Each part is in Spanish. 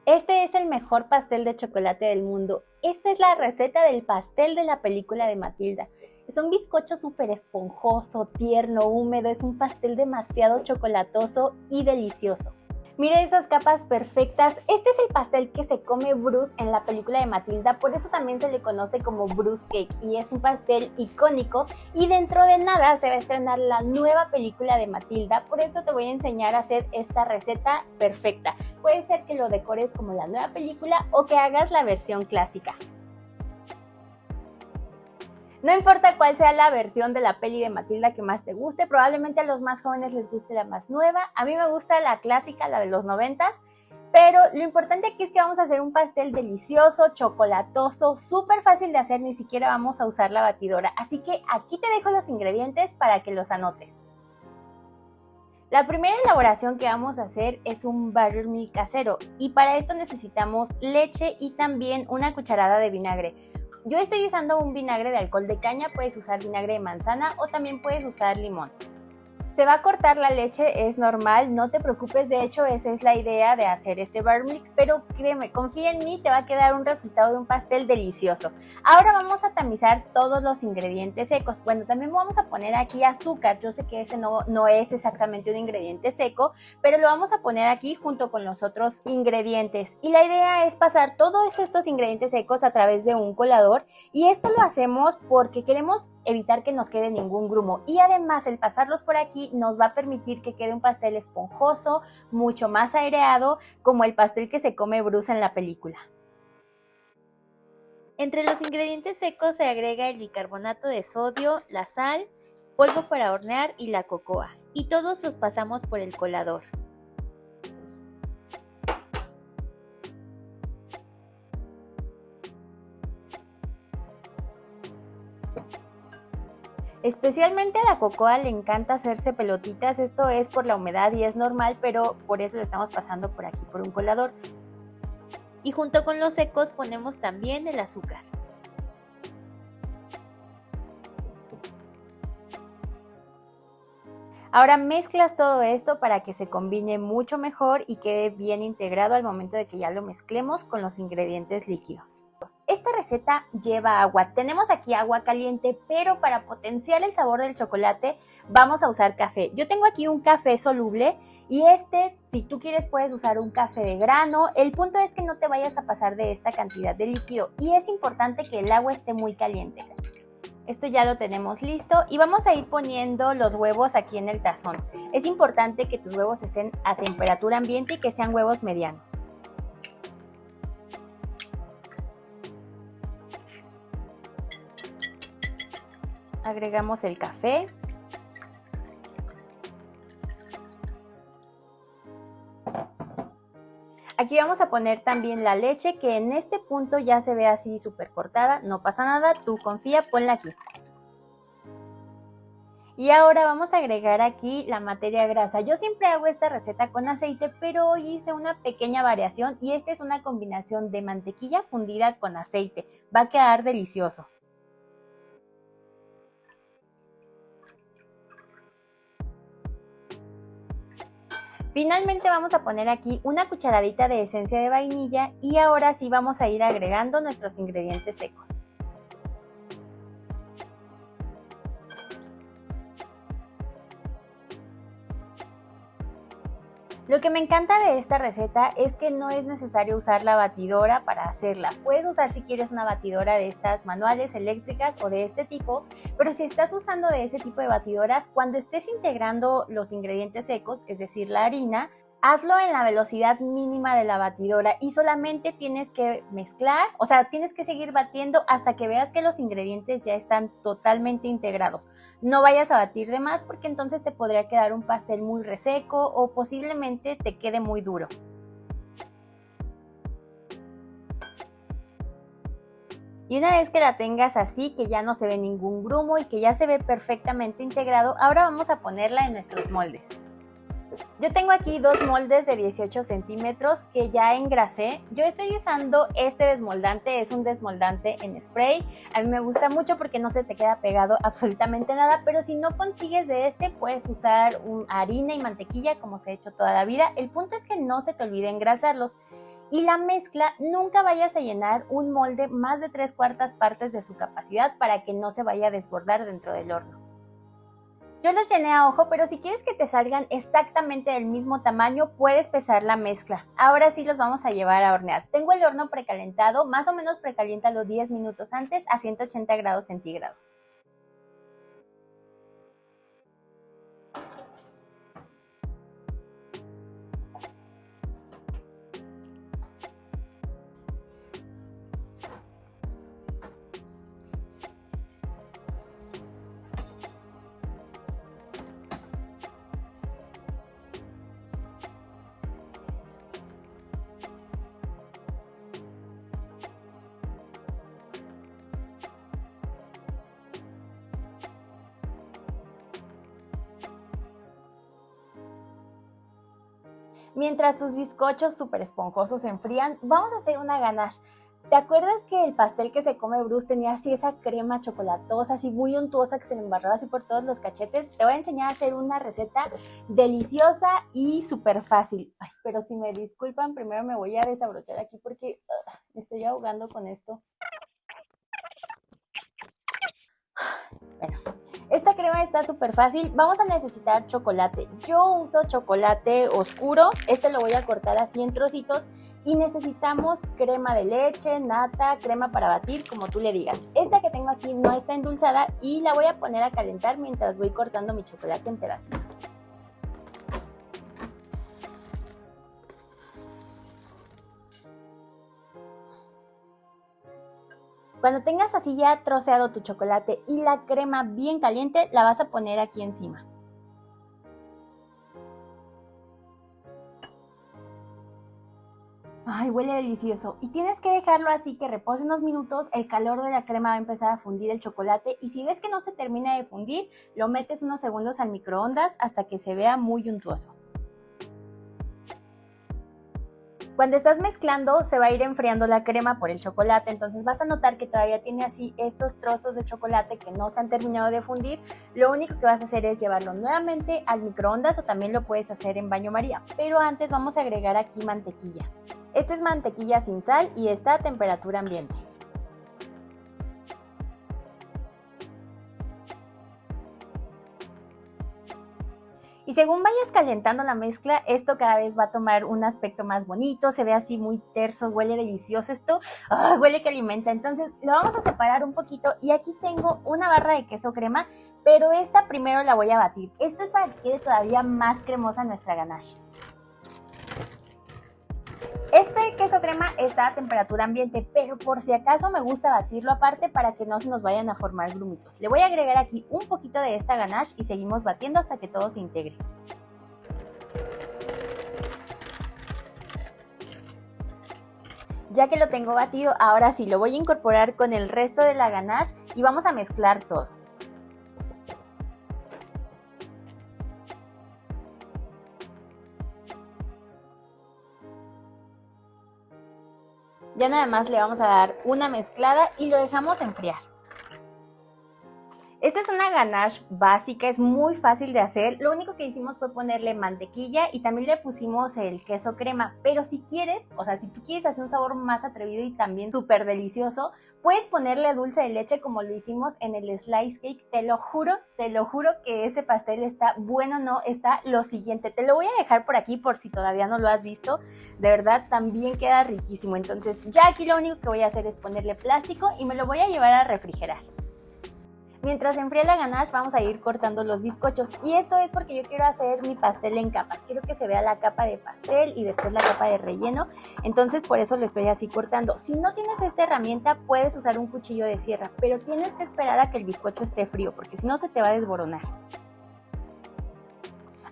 Este es el mejor pastel de chocolate del mundo. Esta es la receta del pastel de la película de Matilda. Es un bizcocho súper esponjoso, tierno, húmedo. Es un pastel demasiado chocolatoso y delicioso. Mire esas capas perfectas. Este es el pastel que se come Bruce en la película de Matilda, por eso también se le conoce como Bruce Cake y es un pastel icónico y dentro de nada se va a estrenar la nueva película de Matilda, por eso te voy a enseñar a hacer esta receta perfecta. Puede ser que lo decores como la nueva película o que hagas la versión clásica. No importa cuál sea la versión de la peli de Matilda que más te guste, probablemente a los más jóvenes les guste la más nueva. A mí me gusta la clásica, la de los 90s, pero lo importante aquí es que vamos a hacer un pastel delicioso, chocolatoso, súper fácil de hacer, ni siquiera vamos a usar la batidora. Así que aquí te dejo los ingredientes para que los anotes. La primera elaboración que vamos a hacer es un buttermilk casero y para esto necesitamos leche y también una cucharada de vinagre. Yo estoy usando un vinagre de alcohol de caña, puedes usar vinagre de manzana o también puedes usar limón. Te va a cortar la leche, es normal, no te preocupes, de hecho esa es la idea de hacer este buttermilk, pero créeme, confía en mí, te va a quedar un resultado de un pastel delicioso. Ahora vamos a tamizar todos los ingredientes secos. Bueno, también vamos a poner aquí azúcar, yo sé que ese no es exactamente un ingrediente seco, pero lo vamos a poner aquí junto con los otros ingredientes. Y la idea es pasar todos estos ingredientes secos a través de un colador y esto lo hacemos porque queremos evitar que nos quede ningún grumo y además el pasarlos por aquí nos va a permitir que quede un pastel esponjoso, mucho más aireado, como el pastel que se come Bruce en la película. Entre los ingredientes secos se agrega el bicarbonato de sodio, la sal, polvo para hornear y la cocoa, y todos los pasamos por el colador. Especialmente a la cocoa le encanta hacerse pelotitas, esto es por la humedad y es normal, pero por eso le estamos pasando por aquí por un colador. Y junto con los secos ponemos también el azúcar. Ahora mezclas todo esto para que se combine mucho mejor y quede bien integrado al momento de que ya lo mezclemos con los ingredientes líquidos. Esta receta lleva agua. Tenemos aquí agua caliente, pero para potenciar el sabor del chocolate vamos a usar café. Yo tengo aquí un café soluble y si tú quieres, puedes usar un café de grano. El punto es que no te vayas a pasar de esta cantidad de líquido y es importante que el agua esté muy caliente. Esto ya lo tenemos listo y vamos a ir poniendo los huevos aquí en el tazón. Es importante que tus huevos estén a temperatura ambiente y que sean huevos medianos. Agregamos el café. Aquí vamos a poner también la leche, que en este punto ya se ve así súper cortada, no pasa nada, tú confía, ponla aquí. Y ahora vamos a agregar aquí la materia grasa. Yo siempre hago esta receta con aceite, pero hoy hice una pequeña variación y esta es una combinación de mantequilla fundida con aceite. Va a quedar delicioso. Finalmente vamos a poner aquí una cucharadita de esencia de vainilla y ahora sí vamos a ir agregando nuestros ingredientes secos. Lo que me encanta de esta receta es que no es necesario usar la batidora para hacerla. Puedes usar si quieres una batidora de estas manuales, eléctricas o de este tipo, pero si estás usando de ese tipo de batidoras, cuando estés integrando los ingredientes secos, es decir, la harina, hazlo en la velocidad mínima de la batidora y solamente tienes que mezclar, o sea, tienes que seguir batiendo hasta que veas que los ingredientes ya están totalmente integrados. No vayas a batir de más porque entonces te podría quedar un pastel muy reseco o posiblemente te quede muy duro. Y una vez que la tengas así, que ya no se ve ningún grumo y que ya se ve perfectamente integrado, ahora vamos a ponerla en nuestros moldes. Yo tengo aquí dos moldes de 18 centímetros que ya engrasé. Yo estoy usando este desmoldante, es un desmoldante en spray. A mí me gusta mucho porque no se te queda pegado absolutamente nada, pero si no consigues de este, puedes usar harina y mantequilla como se ha hecho toda la vida. El punto es que no se te olvide engrasarlos. Y la mezcla, nunca vayas a llenar un molde más de 3/4 partes de su capacidad para que no se vaya a desbordar dentro del horno. Yo los llené a ojo, pero si quieres que te salgan exactamente del mismo tamaño, puedes pesar la mezcla. Ahora sí los vamos a llevar a hornear. Tengo el horno precalentado, más o menos precaliéntalo 10 minutos antes a 180 grados centígrados. Mientras tus bizcochos súper esponjosos se enfrían, vamos a hacer una ganache. ¿Te acuerdas que el pastel que se come Bruce tenía así esa crema chocolatosa, así muy untuosa que se le embarraba así por todos los cachetes? Te voy a enseñar a hacer una receta deliciosa y súper fácil. Ay, pero si me disculpan, primero me voy a desabrochar aquí porque me estoy ahogando con esto. Bueno, esta crema está súper fácil. Vamos a necesitar chocolate. Yo uso chocolate oscuro. Este lo voy a cortar así en trocitos. Y necesitamos crema de leche, nata, crema para batir, como tú le digas. Esta que tengo aquí no está endulzada y la voy a poner a calentar mientras voy cortando mi chocolate en pedacitos. Cuando tengas así ya troceado tu chocolate y la crema bien caliente, la vas a poner aquí encima. Ay, huele delicioso. Y tienes que dejarlo así que repose unos minutos, el calor de la crema va a empezar a fundir el chocolate y si ves que no se termina de fundir, lo metes unos segundos al microondas hasta que se vea muy untuoso. Cuando estás mezclando se va a ir enfriando la crema por el chocolate, entonces vas a notar que todavía tiene así estos trozos de chocolate que no se han terminado de fundir. Lo único que vas a hacer es llevarlo nuevamente al microondas o también lo puedes hacer en baño María, pero antes vamos a agregar aquí mantequilla. Esta es mantequilla sin sal y está a temperatura ambiente. Y según vayas calentando la mezcla, esto cada vez va a tomar un aspecto más bonito, se ve así muy terso, huele delicioso esto, huele que alimenta. Entonces lo vamos a separar un poquito y aquí tengo una barra de queso crema, pero esta primero la voy a batir. Esto es para que quede todavía más cremosa nuestra ganache. Este queso crema está a temperatura ambiente, pero por si acaso me gusta batirlo aparte para que no se nos vayan a formar grumitos. Le voy a agregar aquí un poquito de esta ganache y seguimos batiendo hasta que todo se integre. Ya que lo tengo batido, ahora sí lo voy a incorporar con el resto de la ganache y vamos a mezclar todo. Ya nada más le vamos a dar una mezclada y lo dejamos enfriar. Esta es una ganache básica, es muy fácil de hacer. Lo único que hicimos fue ponerle mantequilla y también le pusimos el queso crema. Pero si quieres, o sea, si tú quieres hacer un sabor más atrevido y también súper delicioso, puedes ponerle dulce de leche como lo hicimos en el slice cake. Te lo juro que ese pastel está bueno, no, está lo siguiente. Te lo voy a dejar por aquí por si todavía no lo has visto. De verdad, también queda riquísimo. Entonces, ya aquí lo único que voy a hacer es ponerle plástico y me lo voy a llevar a refrigerar. Mientras se enfría la ganache vamos a ir cortando los bizcochos y esto es porque yo quiero hacer mi pastel en capas, quiero que se vea la capa de pastel y después la capa de relleno, entonces por eso lo estoy así cortando. Si no tienes esta herramienta puedes usar un cuchillo de sierra, pero tienes que esperar a que el bizcocho esté frío porque si no se te va a desboronar.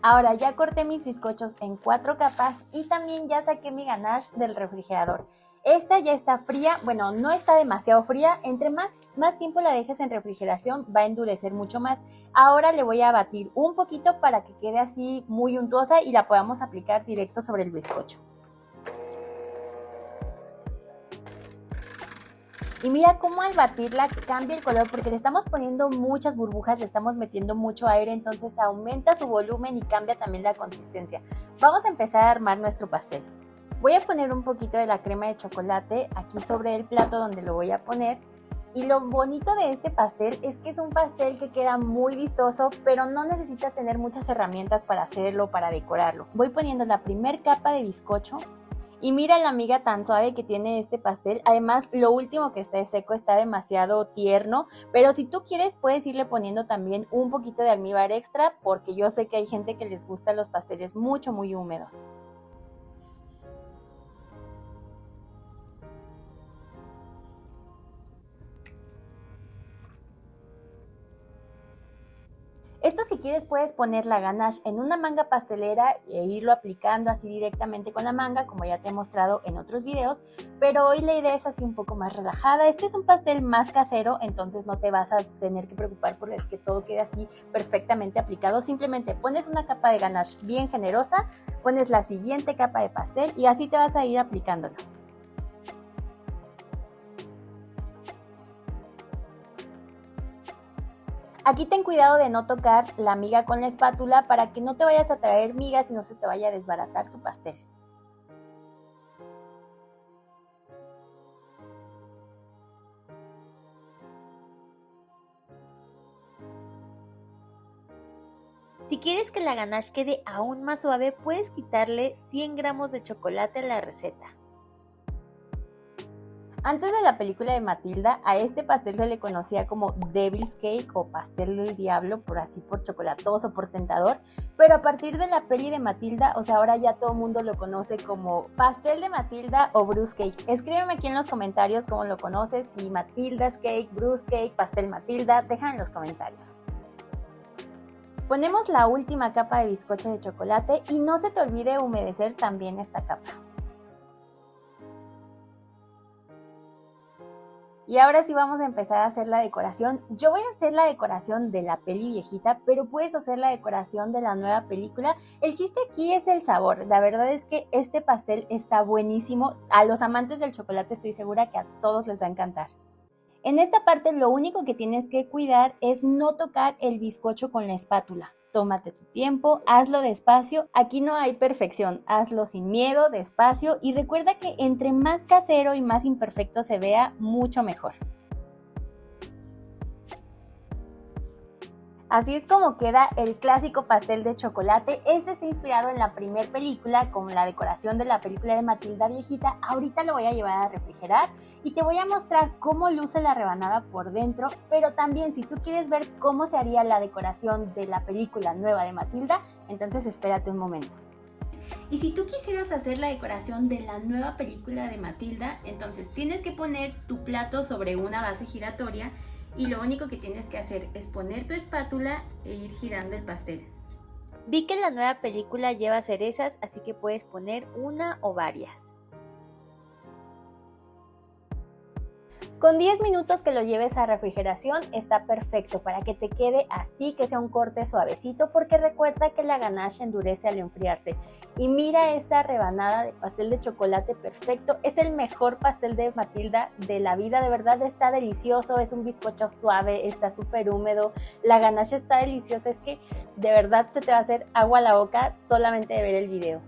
Ahora ya corté mis bizcochos en 4 capas y también ya saqué mi ganache del refrigerador. Esta ya está fría, bueno, no está demasiado fría, entre más tiempo la dejes en refrigeración va a endurecer mucho más. Ahora le voy a batir un poquito para que quede así muy untuosa y la podamos aplicar directo sobre el bizcocho. Y mira cómo al batirla cambia el color porque le estamos poniendo muchas burbujas, le estamos metiendo mucho aire, entonces aumenta su volumen y cambia también la consistencia. Vamos a empezar a armar nuestro pastel. Voy a poner un poquito de la crema de chocolate aquí sobre el plato donde lo voy a poner. Y lo bonito de este pastel es que es un pastel que queda muy vistoso, pero no necesitas tener muchas herramientas para hacerlo, para decorarlo. Voy poniendo la primer capa de bizcocho y mira la miga tan suave que tiene este pastel. Además, lo último que está seco está demasiado tierno, pero si tú quieres puedes irle poniendo también un poquito de almíbar extra, porque yo sé que hay gente que les gustan los pasteles muy húmedos. Esto, si quieres, puedes poner la ganache en una manga pastelera e irlo aplicando así directamente con la manga, como ya te he mostrado en otros videos, pero hoy la idea es así un poco más relajada. Este es un pastel más casero, entonces no te vas a tener que preocupar por que todo quede así perfectamente aplicado. Simplemente pones una capa de ganache bien generosa, pones la siguiente capa de pastel y así te vas a ir aplicándolo. Aquí ten cuidado de no tocar la miga con la espátula para que no te vayas a traer migas y no se te vaya a desbaratar tu pastel. Si quieres que la ganache quede aún más suave, puedes quitarle 100 gramos de chocolate a la receta. Antes de la película de Matilda, a este pastel se le conocía como Devil's Cake o pastel del diablo, por chocolatoso, por tentador, pero a partir de la peli de Matilda, o sea, ahora ya todo el mundo lo conoce como pastel de Matilda o Bruce Cake. Escríbeme aquí en los comentarios cómo lo conoces, si Matilda's Cake, Bruce Cake, pastel Matilda, deja en los comentarios. Ponemos la última capa de bizcocho de chocolate y no se te olvide humedecer también esta capa. Y ahora sí vamos a empezar a hacer la decoración. Yo voy a hacer la decoración de la peli viejita, pero puedes hacer la decoración de la nueva película. El chiste aquí es el sabor. La verdad es que este pastel está buenísimo. A los amantes del chocolate estoy segura que a todos les va a encantar. En esta parte lo único que tienes que cuidar es no tocar el bizcocho con la espátula. Tómate tu tiempo, hazlo despacio, aquí no hay perfección, hazlo sin miedo, despacio y recuerda que entre más casero y más imperfecto se vea, mucho mejor. Así es como queda el clásico pastel de chocolate. Este está inspirado en la primer película, con la decoración de la película de Matilda viejita. Ahorita lo voy a llevar a refrigerar y te voy a mostrar cómo luce la rebanada por dentro, pero también si tú quieres ver cómo se haría la decoración de la película nueva de Matilda, entonces espérate un momento. Y si tú quisieras hacer la decoración de la nueva película de Matilda, entonces tienes que poner tu plato sobre una base giratoria y lo único que tienes que hacer es poner tu espátula e ir girando el pastel. Vi que la nueva película lleva cerezas, así que puedes poner una o varias. Con 10 minutos que lo lleves a refrigeración está perfecto para que te quede así, que sea un corte suavecito, porque recuerda que la ganache endurece al enfriarse. Y mira esta rebanada de pastel de chocolate perfecto, es el mejor pastel de Matilda de la vida, de verdad está delicioso, es un bizcocho suave, está súper húmedo, la ganache está deliciosa, es que de verdad se te va a hacer agua a la boca solamente de ver el video.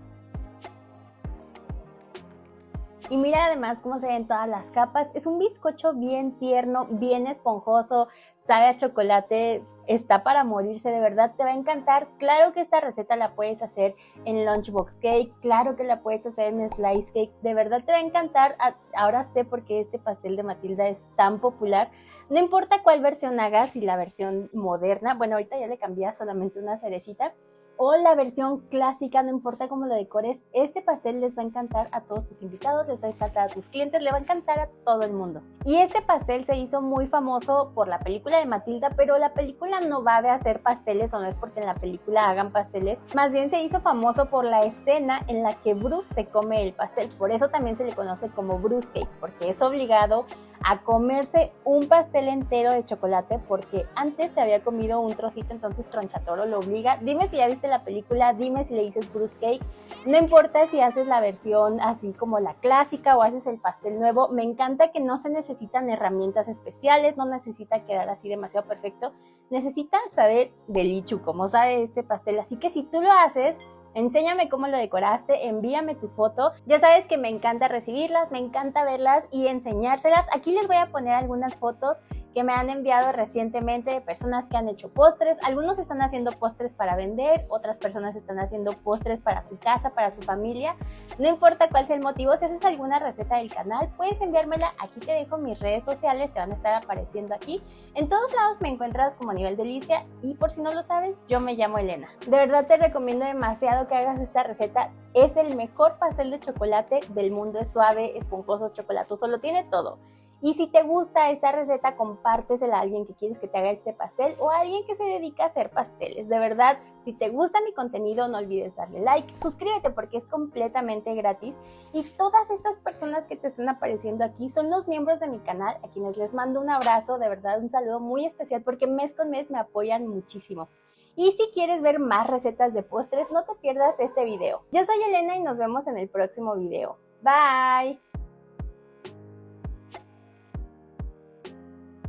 Y mira además cómo se ven todas las capas. Es un bizcocho bien tierno, bien esponjoso, sabe a chocolate, está para morirse, de verdad te va a encantar. Claro que esta receta la puedes hacer en Lunchbox Cake, claro que la puedes hacer en Slice Cake, de verdad te va a encantar. Ahora sé por qué este pastel de Matilda es tan popular. No importa cuál versión hagas, si la versión moderna, bueno, ahorita ya le cambié solamente una cerecita, o la versión clásica, no importa cómo lo decores, este pastel les va a encantar a todos tus invitados, les va a encantar a tus clientes, le va a encantar a todo el mundo. Y este pastel se hizo muy famoso por la película de Matilda, pero la película no va de hacer pasteles, o no es porque en la película hagan pasteles, más bien se hizo famoso por la escena en la que Bruce se come el pastel, por eso también se le conoce como Bruce Cake, porque es obligado a comerse un pastel entero de chocolate, porque antes se había comido un trocito, entonces Tronchatoro lo obliga. Dime si ya viste la película, dime si le dices Bruce Cake, no importa si haces la versión así como la clásica o haces el pastel nuevo, me encanta que no se necesitan herramientas especiales, no necesita quedar así demasiado perfecto, necesita saber de Lichu cómo sabe este pastel, así que si tú lo haces, enséñame cómo lo decoraste, envíame tu foto. Ya sabes que me encanta recibirlas, me encanta verlas y enseñárselas. Aquí les voy a poner algunas fotos que me han enviado recientemente de personas que han hecho postres. Algunos están haciendo postres para vender, otras personas están haciendo postres para su casa, para su familia. No importa cuál sea el motivo, si haces alguna receta del canal, puedes enviármela. Aquí te dejo mis redes sociales, te van a estar apareciendo aquí. En todos lados me encuentras como Nivel Delicia y por si no lo sabes, yo me llamo Elena. De verdad te recomiendo demasiado que hagas esta receta. Es el mejor pastel de chocolate del mundo, es suave, esponjoso, chocolatoso, lo tiene todo. Y si te gusta esta receta, compártesela a alguien que quieres que te haga este pastel o a alguien que se dedica a hacer pasteles. De verdad, si te gusta mi contenido, no olvides darle like, suscríbete porque es completamente gratis. Y todas estas personas que te están apareciendo aquí son los miembros de mi canal, a quienes les mando un abrazo, de verdad un saludo muy especial porque mes con mes me apoyan muchísimo. Y si quieres ver más recetas de postres, no te pierdas este video. Yo soy Elena y nos vemos en el próximo video. Bye.